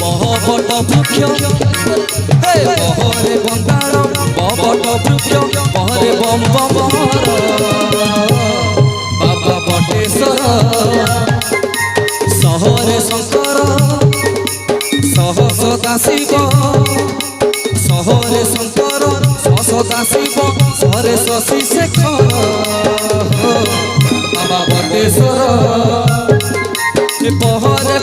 বহবট বৃক্ষ বহরে বন্দার বহবট বৃক্ষ বহরে বম বম বাবা বটেশ্বর সহরে শঙ্কর সহ সদা শিব সহরে শঙ্কর সদা শিব সহরে শশী শেখর বাবা বটেশ্বর বহরে